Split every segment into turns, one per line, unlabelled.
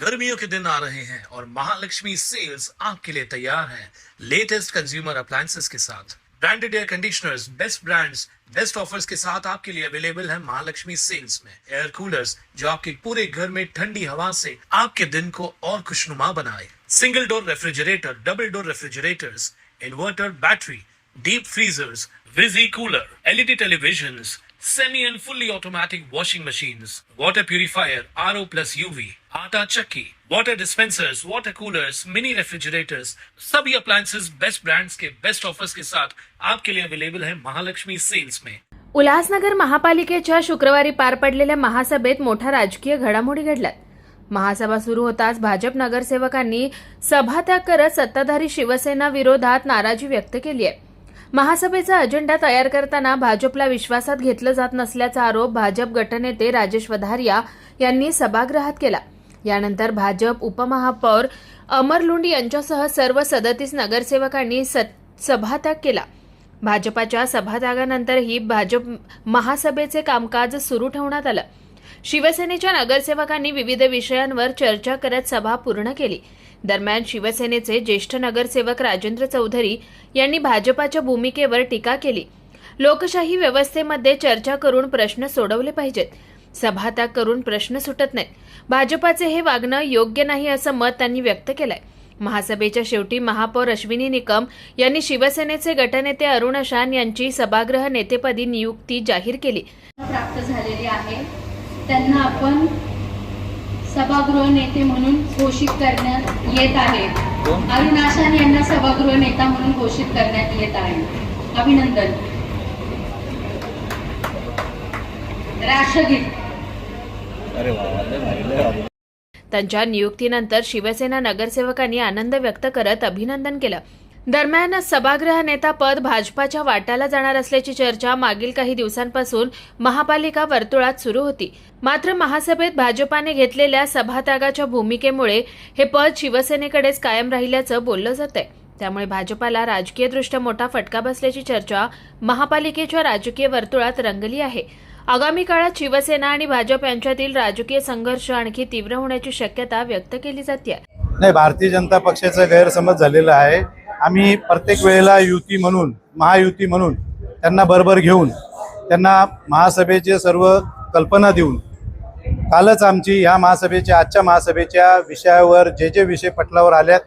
गर्मियों के दिन आ रहे हैं और महालक्ष्मी सेल्स आपके लिए तैयार है लेटेस्ट कंज्यूमर अप्लायंसेस के साथ। Branded air conditioners, best brands, best offers के साथ आपके लिए अवेलेबल है महालक्ष्मी सेल्स में। एयर कूलर्स जो आपके पूरे घर में ठंडी हवा से आपके दिन को और खुशनुमा बनाए। Single door refrigerator, double door refrigerators, inverter battery, deep freezers, visi cooler, LED televisions, semi and fully automatic washing machines, water purifier, RO plus UV, आटा चक्की, water dispensers, water coolers, mini refrigerators, सभी appliances best brands के best offers के साथ आपके लिए available है Mahalakshmi sales में।
उल्हासनगर महापालिकेच्या शुक्रवारी पार पडलेल्या महासभेत मोठ्या राजकीय घडामोडी घडल्यात। महासभा सुरू होताच भाजप नगरसेवकांनी सभात्याग करत सत्ताधारी शिवसेना विरोधात नाराजी व्यक्त केली आहे। महासभेचा अजेंडा तयार करताना भाजपला विश्वासात घेतलं जात नसल्याचा आरोप भाजप गटनेते राजेश वधारिया यांनी सभागृहात केला। यानंतर भाजप उपमहापौर अमर लुंड यांच्यासह सर्व 37 नगरसेवकांनी सभात्याग केला। भाजपाच्या सभात्यागानंतरही भाजप महासभेचे कामकाज सुरू ठेवण्यात आलं। शिवसेनेच्या नगरसेवकांनी विविध विषयांवर चर्चा करत सभा पूर्ण केली। दरम्यान शिवसेनेचे ज्येष्ठ नगरसेवक राजेंद्र चौधरी यांनी भाजपाच्या भूमिकेवर टीका केली। लोकशाही व्यवस्थेमध्ये चर्चा करून प्रश्न सोडवले पाहिजेत, सभात्याग करून प्रश्न सुटत नाहीत। भाजपाचे हे वागणं योग्य नाही असं मत त्यांनी व्यक्त केलंय। महासभेच्या शेवटी महापौर अश्विनी निकम यांनी शिवसेनेचे गटनेते अरुण अशान यांची सभागृह नेतेपदी नियुक्ती जाहीर केली।
प्राप्त झालेली आहे त्यांना आपण सभागृह नेते म्हणून घोषित करण्यात येत आहे। अरुण अशान यांना सभागृह नेता म्हणून घोषित करण्यात येत आहे। अभिनंदन। राष्ट्रगीत।
त्यांच्या नियुक्तीनंतर शिवसेना नगरसेवकांनी आनंद व्यक्त करत अभिनंदन केलं। दरम्यान सभागृह नेता पद भाजपाच्या वाट्याला जाणार असल्याची चर्चा मागील काही दिवसांपासून महापालिका वर्तुळात सुरू होती। मात्र महासभेत भाजपाने घेतलेल्या सभात्यागाच्या भूमिकेमुळे हे पद शिवसेनेकडेच कायम राहिल्याचं बोललं जातंय। त्यामुळे भाजपाला राजकीयदृष्ट्या मोठा फटका बसल्याची चर्चा महापालिकेच्या राजकीय वर्तुळात रंगली आहे। आगामी काळात शिवसेना आणि भाजप यांच्यातील राजकीय संघर्ष आणखी तीव्र होण्याची शक्यता व्यक्त केली जाते।
नाही, भारतीय जनता पक्षाचा गैरसमज झालेला आहे। आम्ही प्रत्येक वेळेला युती म्हणून, महायुती म्हणून त्यांना बरोबर घेऊन त्यांना महासभेचे सर्व कल्पना देऊन कालच आमची या महासभेच्या आजच्या महासभेच्या विषयावर जे विषय पटलावर आल्यात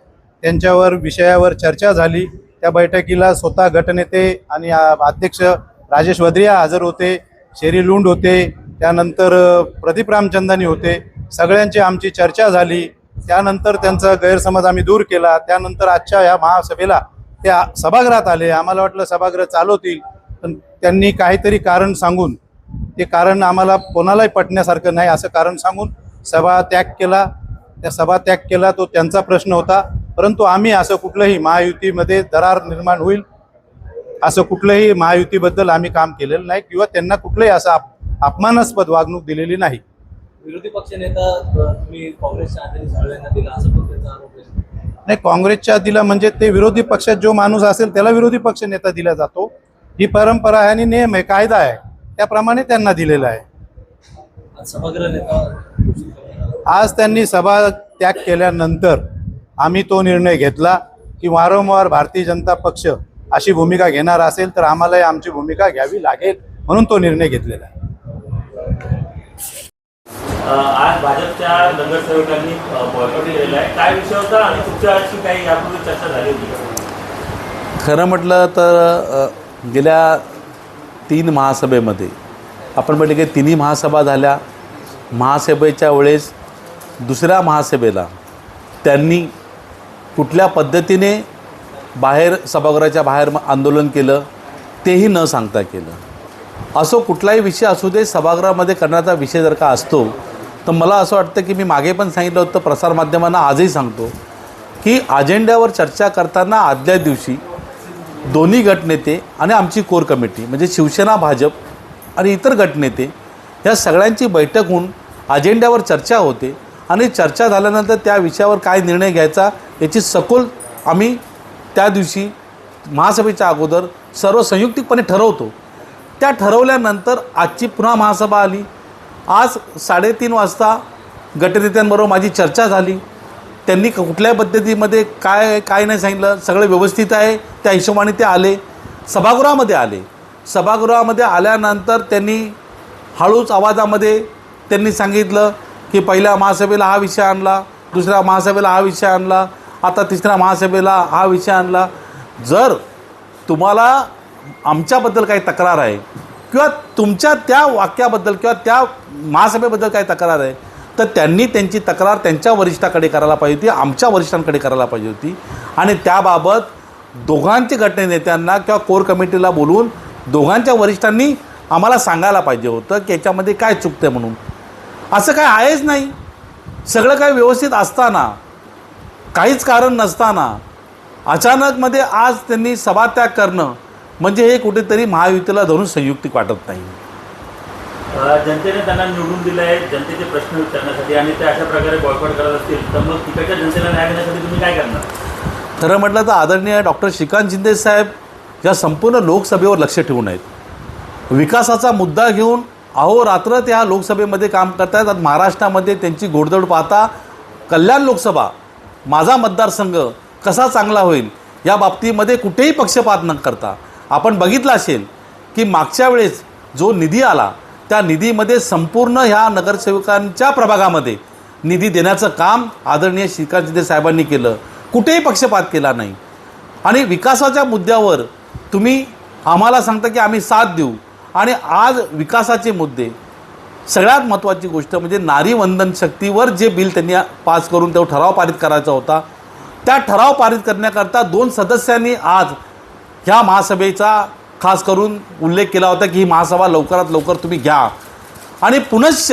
त्यांच्यावर विषयावर चर्चा झाली। त्या बैठकीला स्वतः गटनेते आणि अध्यक्ष राजेश वधारिया हजर होते, शेरी लुंड होते, त्यानंतर प्रदीप रामचंदानी होते। सगळ्यांची आमची चर्चा झाली। त्यानंतर त्यांचा गैरसमज आम्ही दूर केला। त्यानंतर आजच्या या महासभेला त्या सभागृहात आले। आम्हाला वाटलं सभागृह चालवतील, पण त्यांनी काहीतरी कारण सांगून, ते कारण आम्हाला कोणालाही पटण्यासारखं नाही असं कारण सांगून सभात्याग केला। त्या सभात्याग केला तो त्यांचा प्रश्न होता, परंतु आम्ही असं कुठलंही महायुतीमध्ये दरार निर्माण होईल असं कुठलंही महायुतीबद्दल आम्ही काम केलेलं नाही किंवा त्यांना कुठलंही असं अपमानास्पद वागणूक दिलेली नाही।
विरोधी पक्षनेता तुम्ही काँग्रेसच्या आधी सगळ्यांना दिला असं पक्षाचा आरोप आहे।
नाही, काँग्रेसच्या दिला म्हणजे ते विरोधी पक्षात जो माणूस असेल त्याला विरोधी पक्ष नेता दिला जातो। ही परंपरा आहे आणि नियम आहे, कायदा आहे, त्याप्रमाणे त्यांना दिलेला आहे।
सभागृह नेता
आज त्यांनी सभा त्याग केल्यानंतर आम्ही तो निर्णय घेतला की वारंवार भारतीय जनता पक्ष अशी भूमिका घेणार असेल तर आम्हालाही आमची भूमिका घ्यावी लागेल, म्हणून तो निर्णय घेतलेला आहे।
आज भाजपच्या नगरसेवकांनी बॉयकॉट केलेला आहे, काय विषय होता आणि तुमच्या आजची काही यापूर्वी चर्चा झाली होती?
खरं म्हटलं तर गेल्या 3 महासभेमध्ये आपण म्हटलं की 3 महासभा झाल्या। महासभेच्या वेळेस दुसऱ्या महासभेला त्यांनी कुठल्या पद्धतीने बाहेर सभागृहाच्या बाहेर आंदोलन केलं तेही न सांगता केलं। असो कुठलाही विषय असू दे, सभागृहामध्ये करण्याचा विषय जर का असतो तर मला असं वाटतं की मी मागे पण सांगितलं होतं, प्रसारमाध्यमांना आजही सांगतो की अजेंड्यावर चर्चा करताना आदल्या दिवशी दोन्ही गटनेते आणि आमची कोर कमिटी म्हणजे शिवसेना, भाजप आणि इतर गटनेते या सगळ्यांची बैठक होऊन अजेंड्यावर चर्चा होते आणि चर्चा झाल्यानंतर त्या विषयावर काय निर्णय घ्यायचा याची सखोल आम्ही त्या दिवशी महासभेच्या अगोदर सर्व संयुक्तिकपणे ठरवतो। त्या ठरवल्यानंतर आजची पुन्हा महासभा आली। आज 3:30 वाजता गटनेत्यांबरोबर माझी चर्चा झाली. त्यांनी कुठल्या पद्धतीमध्ये काय नाही सांगितलं, सगळं व्यवस्थित आहे. त्या हिशोबाने ते आले, सभागृहामध्ये आले. सभागृहामध्ये आल्यानंतर त्यांनी हळूच आवाजामध्ये त्यांनी सांगितलं की पहिल्या महासभेला हा विषय आणला, दुसऱ्या महासभेला हा विषय आणला, आता तिसऱ्या महासभेला हा विषय आणला. जर तुम्हाला आमच्याबद्दल काही तक्रार आहे किंवा तुमच्या त्या वाक्याबद्दल किंवा त्या महासभेबद्दल काही तक्रार आहे, तर त्यांनी त्यांची तक्रार त्यांच्या वरिष्ठाकडे करायला पाहिजे होती, आमच्या वरिष्ठांकडे करायला पाहिजे होती. आणि त्याबाबत दोघांचे गटनेत्यांना किंवा कोर कमिटीला बोलवून दोघांच्या वरिष्ठांनी आम्हाला सांगायला पाहिजे होतं की याच्यामध्ये काय चुकतं म्हणून. असं काय आहेच नाही. सगळं काही व्यवस्थित असताना, काहीच कारण नसताना अचानकमध्ये आज त्यांनी सभात्याग करणं म्हणजे हे कुठेतरी महायुतीला धरून संयुक्तिक वाटत नाही.
जनतेने त्यांना निवडून दिलं आहे जनतेचे प्रश्न विचारण्यासाठी, आणि ते अशा प्रकारे बॉयकॉट करत असतील तर मग तिकडच्या जनतेला न्याय देण्यासाठी तुम्ही काय करणार?
खरं म्हटलं तर आदरणीय डॉक्टर श्रीकांत शिंदे साहेब या संपूर्ण लोकसभेवर लक्ष ठेवून आहेत. विकासाचा मुद्दा घेऊन अहोरात्र त्या लोकसभेमध्ये काम करत आहेत. महाराष्ट्रामध्ये त्यांची घोडदौड पाहता कल्याण लोकसभा, माझा मतदारसंघ कसा चांगला होईल या बाबतीमध्ये कुठेही पक्षपात न करता आपण बघितलं असेल की मागच्या वेळेस जो निधी आला त्या निधीमध्ये संपूर्ण ह्या नगरसेवकांच्या प्रभागामध्ये निधी देण्याचं काम आदरणीय श्रीकांत शिंदे साहेबांनी केलं. कुठेही पक्षपात केला नाही. आणि विकासाच्या मुद्द्यावर तुम्ही आम्हाला सांगता की आम्ही साथ देऊ, आणि आज विकासाचे मुद्दे, सगळ्यात महत्त्वाची गोष्ट म्हणजे नारी वंदन शक्तीवर जे बिल त्यांनी पास करून तो ठराव पारित करायचा होता, त्या ठराव पारित करण्याकरता 2 सदस्यांनी आज ह्या महासभेचा खास करून उल्लेख केला होता की ही महासभा लवकरात लवकर तुम्ही घ्या. आणि पुनश्च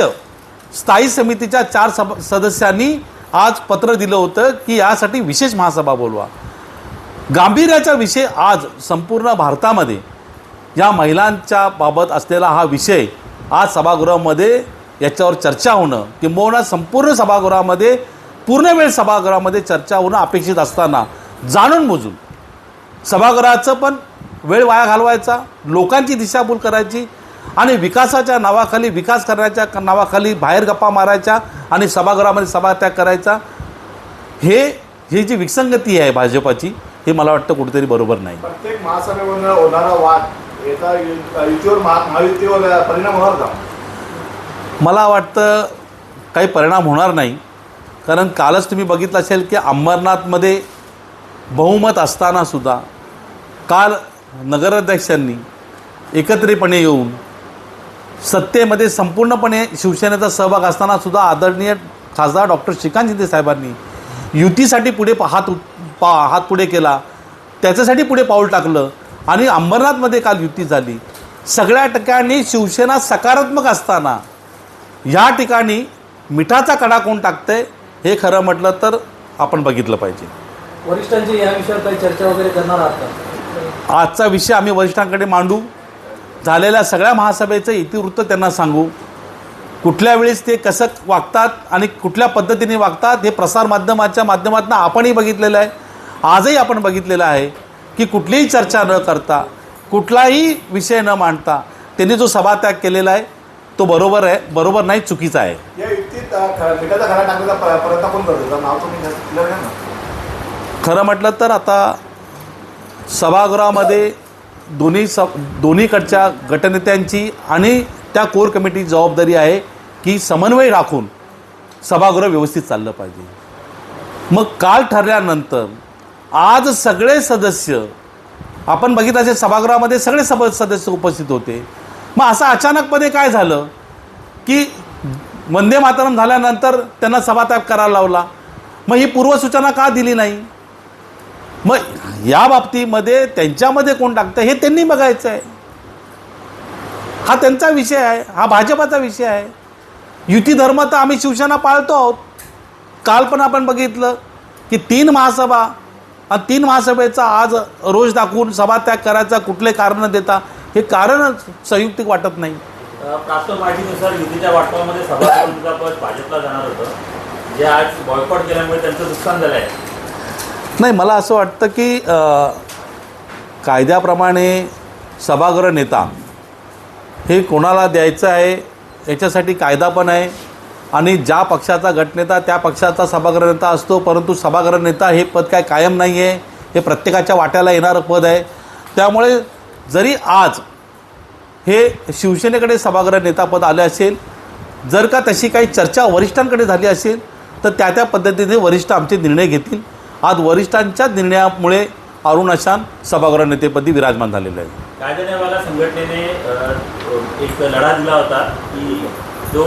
स्थायी समितीच्या 4 सदस्यांनी आज पत्र दिलं होतं की यासाठी विशेष महासभा बोलवा. गांभीर्याचा विषय आज संपूर्ण भारतामध्ये या महिलांच्या बाबत असलेला हा विषय आज सभागृहामध्ये याच्यावर चर्चा होणं, किंबहुना संपूर्ण सभागृहामध्ये पूर्ण वेळ सभागृहामध्ये चर्चा होणं अपेक्षित असताना जाणून बुजून सभागृहाचं पण वेळ वाया घालवायचा, लोकांची दिशाभूल करायची आणि विकासाच्या नावाखाली, विकास करण्याच्या नावाखाली बाहेर गप्पा मारायच्या आणि सभागृहामध्ये सभात्याग करायचा, ही जी विसंगती आहे भाजपाची, हे मला वाटतं कुठेतरी बरोबर नाही.
प्रत्येक महासभेवर होणारा वाद याचा युतीवर महायुतीवर परिणाम होणार का?
मला वाटतं काही परिणाम होणार नाही. कारण कालच तुम्ही बघितलं असेल की अंबरनाथमध्ये बहुमत असतानासुद्धा काल नगराध्यक्षांनी एकत्रितपणे येऊन सत्तेमध्ये संपूर्णपणे शिवसेनेचा सहभाग असतानासुद्धा आदरणीय खासदार डॉक्टर श्रीकांत शिंदे साहेबांनी युतीसाठी पुढे हात पुढे केला, त्याच्यासाठी पुढे पाऊल टाकलं आणि अंबरनाथमध्ये काल युती झाली. सगळ्या ठिकाणी शिवसेना सकारात्मक असताना या ठिकाणी मिठाचा कडा कोण टाकतंय हे खरं म्हटलं तर आपण बघितलं पाहिजे.
वरिष्ठांची या विषयावर काही चर्चा वगैरे करणार आहात का?
आजचा विषय आम्ही वरिष्ठांकडे मांडू, झालेल्या सगळ्या महासभेचं इतिवृत्त त्यांना सांगू, कुठल्या वेळेस ते कसं वागतात आणि कुठल्या पद्धतीने वागतात हे प्रसारमाध्यमाच्या माध्यमातून आपणही बघितलेलं आहे. आजही आपण बघितलेलं आहे की कुठलीही चर्चा न करता, कुठलाही विषय न मांडता त्यांनी जो सभात्याग केलेला आहे तो बरोबर नाही, चुकीचा आहे.
या युतीत मिठाचा खडा टाकण्याचा प्रयत्न कोण करतो? नाव तुम्ही दिलं नाही ना?
खरं म्हटलं तर आता सभागृहामध्ये दोन्हीकडच्या गटनेत्यांची आणि त्या कोर कमिटीची जबाबदारी आहे की समन्वय राखून सभागृह व्यवस्थित चाललं पाहिजे. मग काल ठरल्यानंतर आज सगळे सदस्य आपण बघितलं असेल सभागृहामध्ये सगळे सदस्य उपस्थित होते. मग असं अचानकपणे काय झालं की वंदे मातरम झाल्यानंतर त्यांना सभात्याग करायला लावला. मग ही पूर्वसूचना का दिली नाही? मग या बाबतीमध्ये त्यांच्यामध्ये कोण टाकतं हे त्यांनी बघायचं आहे. हा त्यांचा विषय आहे, हा भाजपाचा विषय आहे. युती धर्म तर आम्ही शिवसेना पाळतो आहोत. काल पण आपण बघितलं की 3 महासभा आणि 3 महासभेचा आज रोष दाखवून सभात्याग करायचा कुठले कारण देता, हे कारण संयुक्तिक वाटत नाही.
प्राप्त माहितीनुसार युतीच्या वाटपामध्ये सभागृहाचा पद भाजपला जाणार होतं, जे आज बॉयकॉट केल्यामुळे त्यांचं नुकसान झालं आहे.
नाही, मला असं वाटतं की कायद्याप्रमाणे सभागृह नेता हे कोणाला द्यायचं आहे याच्यासाठी कायदा पण आहे आणि ज्या पक्षाचा गटनेता त्या पक्षाचा सभागृह नेता असतो, परंतु सभागृह नेता हे पद काय कायम नाही आहे, हे प्रत्येकाच्या वाट्याला येणारं पद आहे. त्यामुळे जरी आज हे शिवसेनेकडे सभागृह नेतापद आले असेल, जर का तशी काही चर्चा वरिष्ठांकडे झाली असेल तर त्या पद्धतीने वरिष्ठ आमचे निर्णय घेतील. आज वरिष्ठांच्या निर्णयामुळे अरुण आशान सभागृह नेतेपदी विराजमान झालेले आहे.
कायदेवाला संघटनेने एक लढा दिला होता की जो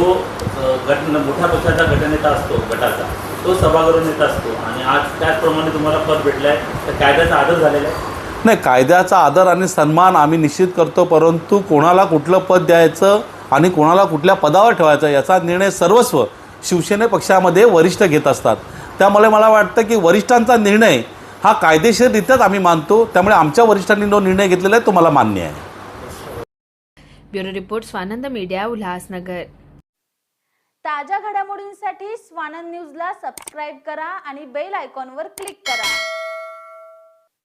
मोठ्या पक्षाचा गटनेता असतो गटाचा तो सभागृह नेता असतो आणि आज त्याचप्रमाणे तुम्हाला पद भेटलं आहे, तर कायद्याचा आदर झालेला आहे.
नाही, कायद्याचा आदर आणि सन्मान आम्ही निश्चित करतो, परंतु कोणाला कुठलं पद द्यायचं आणि कोणाला कुठल्या पदावर ठेवायचं याचा निर्णय सर्वस्व शिवसेने पक्षामध्ये वरिष्ठ घेत असतात. त्यामुळे मला वाटतं की वरिष्ठांचा निर्णय हा कायदेशीररित्याच आम्ही मानतो. त्यामुळे आमच्या वरिष्ठांनी जो निर्णय घेतलेला आहे तो मला मान्य आहे.
Bureau report Swanand media, Ulhasnagar.
ताज्या घडामोडींसाठी स्वानंद न्यूजला सबस्क्राईब करा आणि बेल आयकॉनवर क्लिक करा.